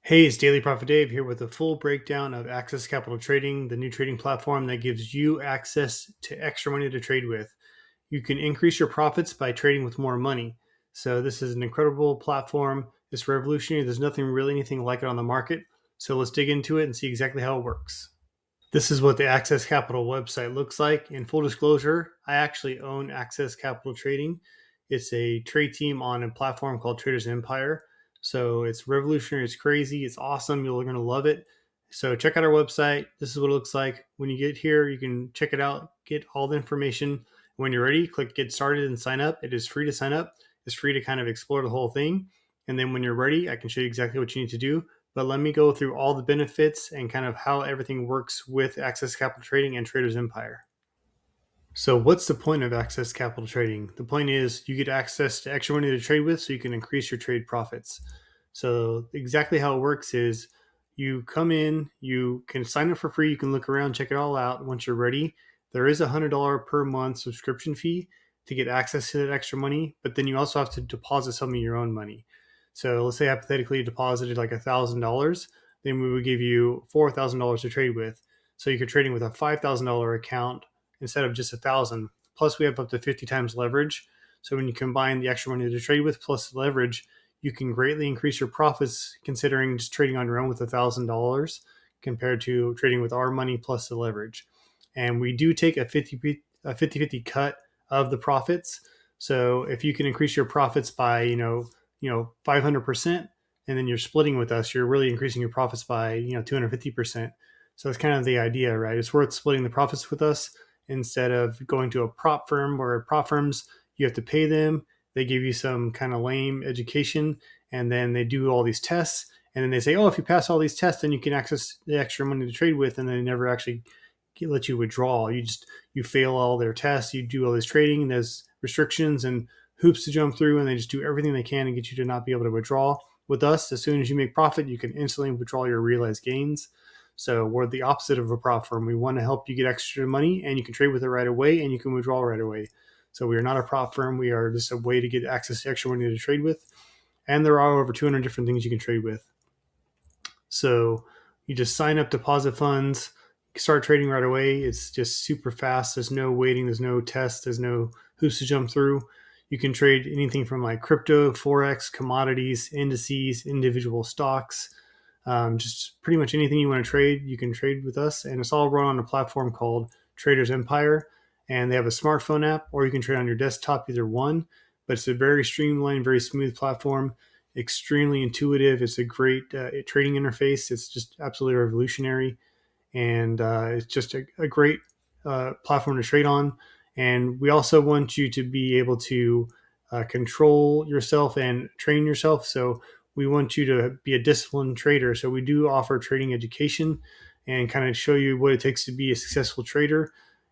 Hey, it's Daily Profit Dave here with a full breakdown of Access Capital Trading, the new trading platform that gives you access to extra money to trade with. You can increase your profits by trading with more money. So this is an incredible platform. It's revolutionary. There's nothing really anything like it on the market. So let's dig into it and see exactly how it works. This is what the Access Capital website looks like. In full disclosure, I actually own Access Capital Trading. It's a trade team on a platform called Traders Empire. So it's revolutionary, it's crazy, it's awesome. You're going to love it. So check out our website. This is what it looks like. When you get here, you can check it out, get all the information. When you're ready, click get started and sign up. It is free to sign up. It's free to kind of explore the whole thing. And then when you're ready, I can show you exactly what you need to do. But let me go through all the benefits and kind of how everything works with Access Capital Trading and Traders Empire. So, what's the point of Access Capital Trading? The point is you get access to extra money to trade with so you can increase your trade profits. So, exactly how it works is you come in, you can sign up for free, you can look around, check it all out. Once you're ready, there is a $100 per month subscription fee to get access to that extra money, but then you also have to deposit some of your own money. So, let's say hypothetically you deposited like $1,000, then we would give you $4,000 to trade with. So, you're trading with a $5,000 account instead of just 1,000. Plus, we have up to 50 times leverage. So when you combine the extra money to trade with plus the leverage, you can greatly increase your profits considering just trading on your own with $1,000 compared to trading with our money plus the leverage. And we do take a 50-50 cut of the profits. So if you can increase your profits by 500%, and then you're splitting with us, you're really increasing your profits by 250%. So that's kind of the idea, right? It's worth splitting the profits with us instead of going to a prop firm, where prop firms, you have to pay them. They give you some kind of lame education, and then they do all these tests. And then they say, oh, if you pass all these tests, then you can access the extra money to trade with. And they never actually let you withdraw. You fail all their tests. You do all this trading, and there's restrictions and hoops to jump through, and they just do everything they can to get you to not be able to withdraw. With us, as soon as you make profit, you can instantly withdraw your realized gains. So we're the opposite of a prop firm. We want to help you get extra money, and you can trade with it right away, and you can withdraw right away. So we are not a prop firm. We are just a way to get access to extra money to trade with. And there are over 200 different things you can trade with. So you just sign up, deposit funds, start trading right away. It's just super fast. There's no waiting. There's no tests. There's no hoops to jump through. You can trade anything from like crypto, forex, commodities, indices, individual stocks, just pretty much anything you want to trade, you can trade with us. And it's all run on a platform called Traders Empire. And they have a smartphone app, or you can trade on your desktop, either one. But it's a very streamlined, very smooth platform, extremely intuitive. It's a great trading interface. It's just absolutely revolutionary. And it's just a great platform to trade on. And we also want you to be able to control yourself and train yourself. So we want you to be a disciplined trader. So we do offer trading education and kind of show you what it takes to be a successful trader.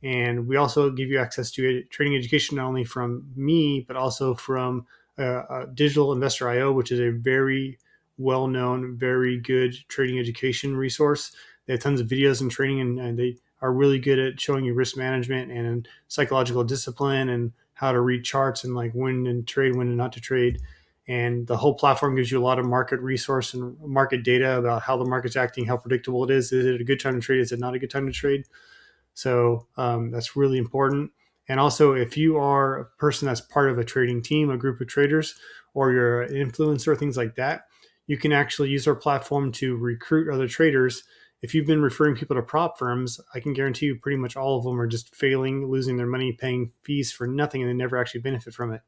And we also give you access to trading education, not only from me, but also from Digital Investor IO, which is a very well-known, very good trading education resource. They have tons of videos and training, and they are really good at showing you risk management and psychological discipline and how to read charts and like when to trade, when not to trade. And the whole platform gives you a lot of market resource and market data about how the market's acting, how predictable it is. Is it a good time to trade? Is it not a good time to trade? So that's really important. And also, if you are a person that's part of a trading team, a group of traders, or you're an influencer, things like that, you can actually use our platform to recruit other traders. If you've been referring people to prop firms, I can guarantee you pretty much all of them are just failing, losing their money, paying fees for nothing, and they never actually benefit from it.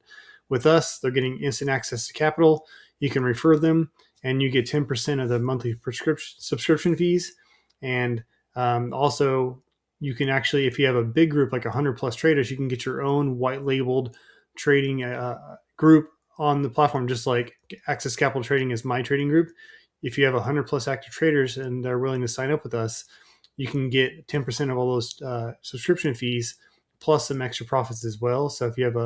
With us, they're getting instant access to capital. You can refer them, and you get 10% of the monthly subscription fees. And also, you can actually, if you have a big group like 100 plus traders, you can get your own white labeled trading group on the platform, just like Access Capital Trading is my trading group. If you have 100 plus active traders and they're willing to sign up with us, you can get 10% of all those subscription fees plus some extra profits as well. So if you have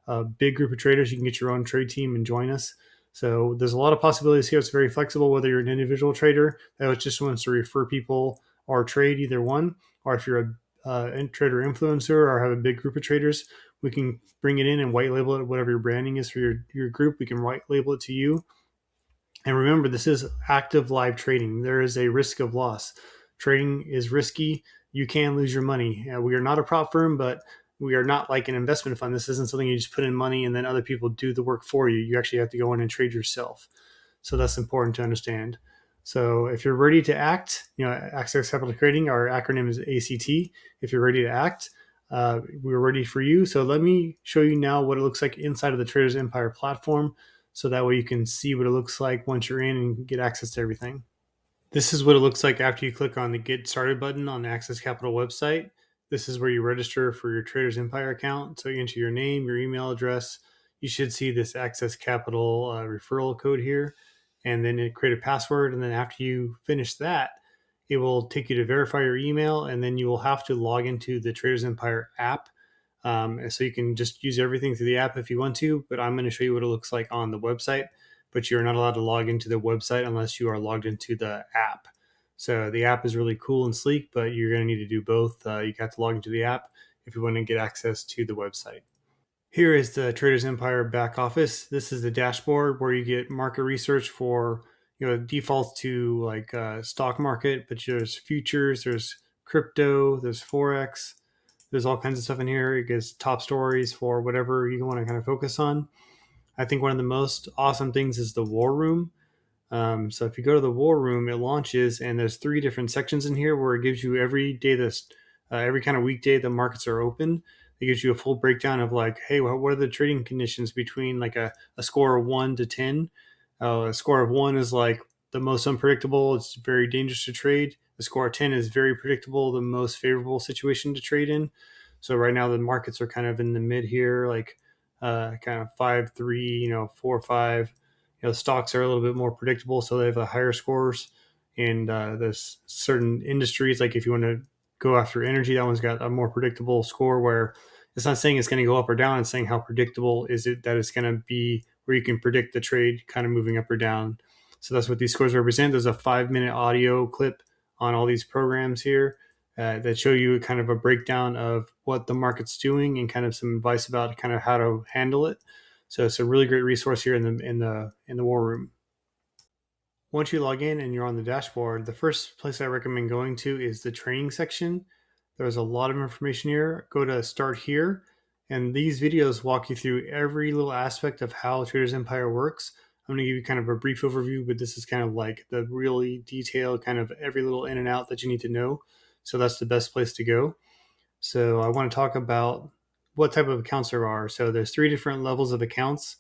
a big group of traders, you can get your own trade team and join us. So there's a lot of possibilities here. It's very flexible, whether you're an individual trader that just wants to refer people or trade, either one, or if you're a trader influencer or have a big group of traders, we can bring it in and white label it, whatever your branding is for your group. We can white label it to you. And remember, this is active live trading. There is a risk of loss. Trading is risky. You can lose your money. We are not a prop firm, but we are not like an investment fund. This isn't something you just put in money and then other people do the work for you. You actually have to go in and trade yourself. So that's important to understand. So if you're ready to act, Access Capital Trading, our acronym is ACT. If you're ready to act, we're ready for you. So let me show you now what it looks like inside of the Traders Empire platform. So that way you can see what it looks like once you're in and get access to everything. This is what it looks like after you click on the Get Started button on the Access Capital website. This is where you register for your Traders Empire account. So you enter your name, your email address. You should see this Access Capital referral code here, and then it create a password. And then after you finish that, it will take you to verify your email, and then you will have to log into the Traders Empire app. So you can just use everything through the app if you want to, but I'm going to show you what it looks like on the website. But you're not allowed to log into the website unless you are logged into the app. So the app is really cool and sleek, but you're going to need to do both. You have to log into the app if you want to get access to the website. Here is the Traders Empire back office. This is the dashboard where you get market research for, defaults to like stock market, but there's futures, there's crypto, there's Forex, there's all kinds of stuff in here. It gives top stories for whatever you want to kind of focus on. I think one of the most awesome things is the war room. So if you go to the war room, it launches, and there's 3 different sections in here where it gives you every day every kind of weekday the markets are open. It gives you a full breakdown of like, hey, what are the trading conditions between like a score of 1 to 10. A score of 1 is like the most unpredictable. It's very dangerous to trade. The score of 10 is very predictable, the most favorable situation to trade in. So right now the markets are kind of in the mid here, like kind of 5-3, 4-5. Stocks are a little bit more predictable, so they have the higher scores. And there's certain industries, like if you want to go after energy, that one's got a more predictable score where it's not saying it's going to go up or down. It's saying how predictable is it that it's going to be, where you can predict the trade kind of moving up or down. So that's what these scores represent. There's a 5-minute audio clip on all these programs here that show you kind of a breakdown of what the market's doing and kind of some advice about kind of how to handle it. So it's a really great resource here in the war room. Once you log in and you're on the dashboard, the first place I recommend going to is the training section. There's a lot of information here. Go to Start Here, and these videos walk you through every little aspect of how Traders Empire works. I'm going to give you kind of a brief overview, but this is kind of like the really detailed kind of every little in and out that you need to know. So that's the best place to go. So I want to talk about what type of accounts there are. So there's 3 different levels of accounts.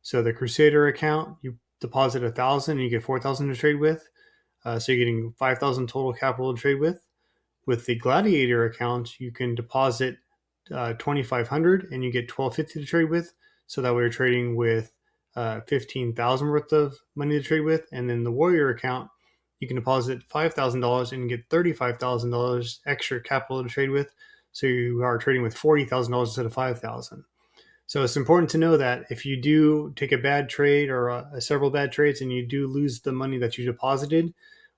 So the Crusader account, you deposit 1,000 and you get 4,000 to trade with. So you're getting 5,000 total capital to trade with. With the Gladiator account, you can deposit 2,500 and you get 1,250 to trade with. So that way you're trading with 15,000 worth of money to trade with. And then the Warrior account, you can deposit $5,000 and get $35,000 extra capital to trade with. So you are trading with $40,000 instead of $5,000. So it's important to know that if you do take a bad trade or several bad trades and you do lose the money that you deposited,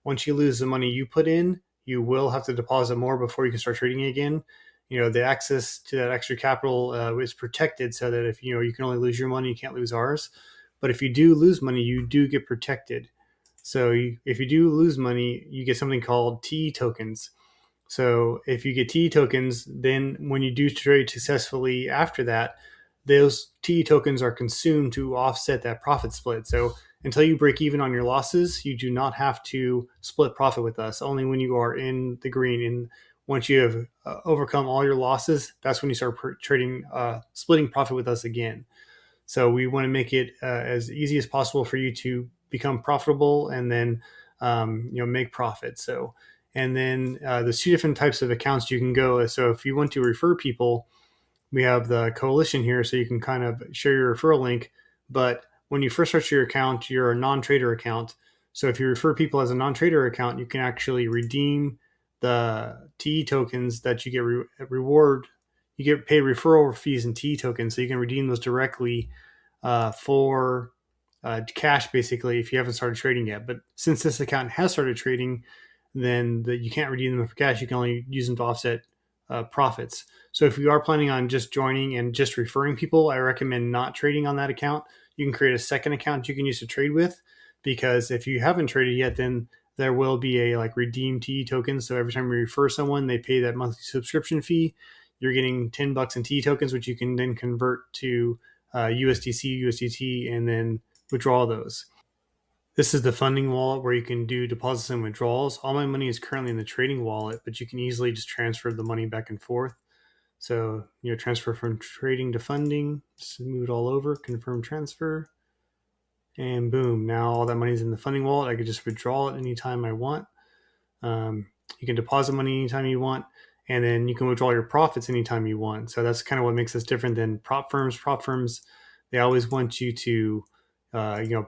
once you lose the money you put in, you will have to deposit more before you can start trading again. The access to that extra capital is protected, so that if you can only lose your money, you can't lose ours. But if you do lose money, you do get protected. So if you do lose money, you get something called TE tokens. So if you get TE tokens, then when you do trade successfully after that, those TE tokens are consumed to offset that profit split. So until you break even on your losses, you do not have to split profit with us, only when you are in the green. And once you have overcome all your losses, that's when you start trading, splitting profit with us again. So we want to make it as easy as possible for you to become profitable and then make profit. So, and then there's 2 different types of accounts you can go. So if you want to refer people, we have the coalition here, so you can kind of share your referral link. But when you first start your account, you're a non-trader account. So if you refer people as a non-trader account, you can actually redeem the TE tokens that you get reward. You get paid referral fees in TE tokens, so you can redeem those directly for cash, basically, if you haven't started trading yet. But since this account has started trading, then you can't redeem them for cash. You can only use them to offset profits. So if you are planning on just joining and just referring people, I recommend not trading on that account. You can create a second account you can use to trade with. because if you haven't traded yet, then there will be a like redeem TE token. So every time you refer someone, they pay that monthly subscription fee. You're getting $10 in TE tokens, which you can then convert to USDC, USDT, and then withdraw those. This is the funding wallet where you can do deposits and withdrawals. All my money is currently in the trading wallet, but you can easily just transfer the money back and forth. So, transfer from trading to funding, just move it all over, confirm transfer, and boom, now all that money's in the funding wallet. I could just withdraw it anytime I want. You can deposit money anytime you want, and then you can withdraw your profits anytime you want. So that's kind of what makes us different than prop firms. Prop firms, they always want you to,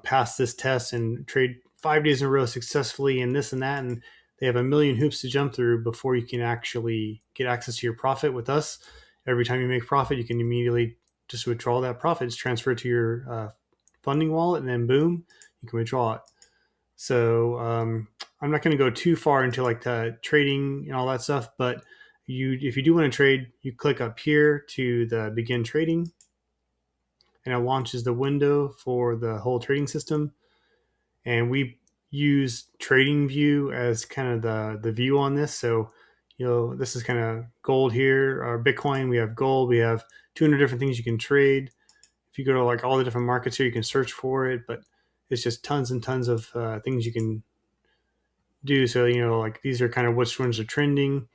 pass this test and trade 5 days in a row successfully and this and that. And they have a million hoops to jump through before you can actually get access to your profit. With us, every time you make profit, you can immediately just withdraw that profit. It's transferred to your funding wallet, and then boom, you can withdraw it. So I'm not going to go too far into like the trading and all that stuff, but if you do want to trade, you click up here to the begin trading, and it launches the window for the whole trading system. And we use trading view as kind of the view on this. So this is kind of gold here, or Bitcoin. We have gold, we have 200 different things you can trade. If you go to like all the different markets here, you can search for it, but it's just tons and tons of things you can do. So, like these are kind of which ones are trending,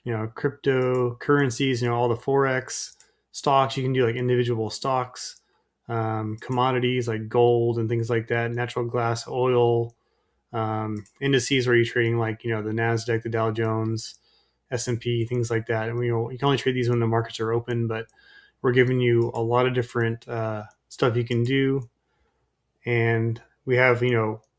cryptocurrencies, all the Forex stocks. You can do like individual stocks, commodities like gold and things like that, natural gas, oil, indices where you're trading like, the NASDAQ, the Dow Jones, S&P, things like that. And, you can only trade these when the markets are open, but we're giving you a lot of different stuff you can do. And we have,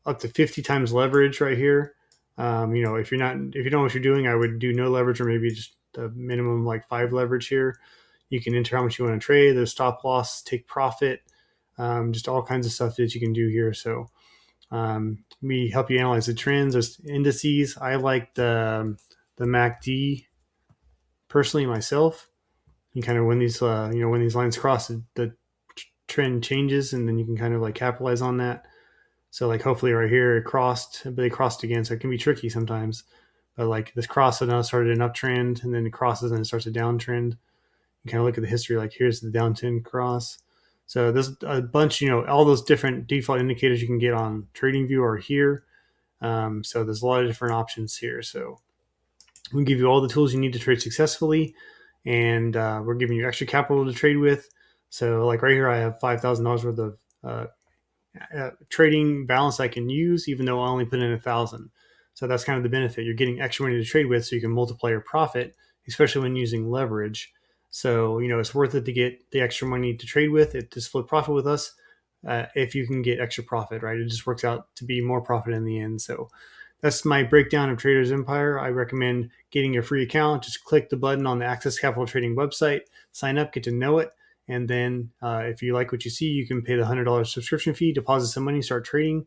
up to 50 times leverage right here. If you know what you're doing, I would do no leverage, or maybe just a minimum like 5 leverage here. You can enter how much you want to trade. There's stop loss, take profit, just all kinds of stuff that you can do here. So we help you analyze the trends. There's indices. I like the MACD personally myself. You kind of when these lines cross, the trend changes, and then you can kind of like capitalize on that. So like hopefully right here it crossed, but they crossed again, so it can be tricky sometimes. But like this cross, so now it started an uptrend, and then it crosses and it starts a downtrend. You kind of look at the history, like here's the downtrend cross. So there's a bunch, all those different default indicators you can get on TradingView are here. So there's a lot of different options here. So we give you all the tools you need to trade successfully, and we're giving you extra capital to trade with. So like right here, I have $5,000 worth of trading balance I can use, even though I only put in 1,000. So that's kind of the benefit. You're getting extra money to trade with, so you can multiply your profit, especially when using leverage. So, it's worth it to get the extra money to trade with, to split profit with us. If you can get extra profit, right? It just works out to be more profit in the end. So that's my breakdown of Trader's Empire. I recommend getting your free account. Just click the button on the Access Capital Trading website, sign up, get to know it. And then if you like what you see, you can pay the $100 subscription fee, deposit some money, start trading,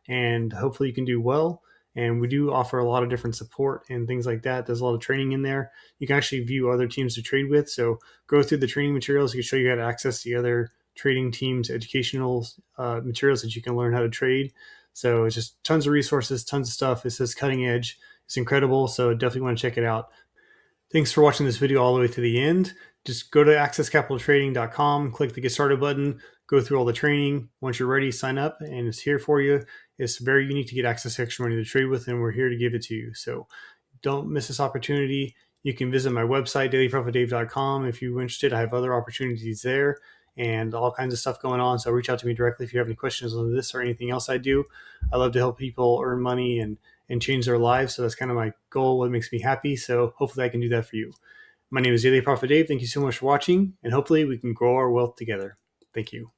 and hopefully you can do well. And we do offer a lot of different support and things like that. There's a lot of training in there. You can actually view other teams to trade with. So go through the training materials. We can show you how to access the other trading teams' educational materials that you can learn how to trade. So it's just tons of resources, tons of stuff. It says cutting edge. It's incredible. So definitely want to check it out. Thanks for watching this video all the way to the end. Just go to accesscapitaltrading.com, click the Get Started button, go through all the training. Once you're ready, sign up, and it's here for you. It's very unique to get access to extra money to trade with, and we're here to give it to you. So don't miss this opportunity. You can visit my website, dailyprofitdave.com. If you're interested, I have other opportunities there and all kinds of stuff going on. So reach out to me directly if you have any questions on this or anything else I do. I love to help people earn money and change their lives. So that's kind of my goal, what makes me happy. So hopefully I can do that for you. My name is Daily Profit Dave. Thank you so much for watching, and hopefully we can grow our wealth together. Thank you.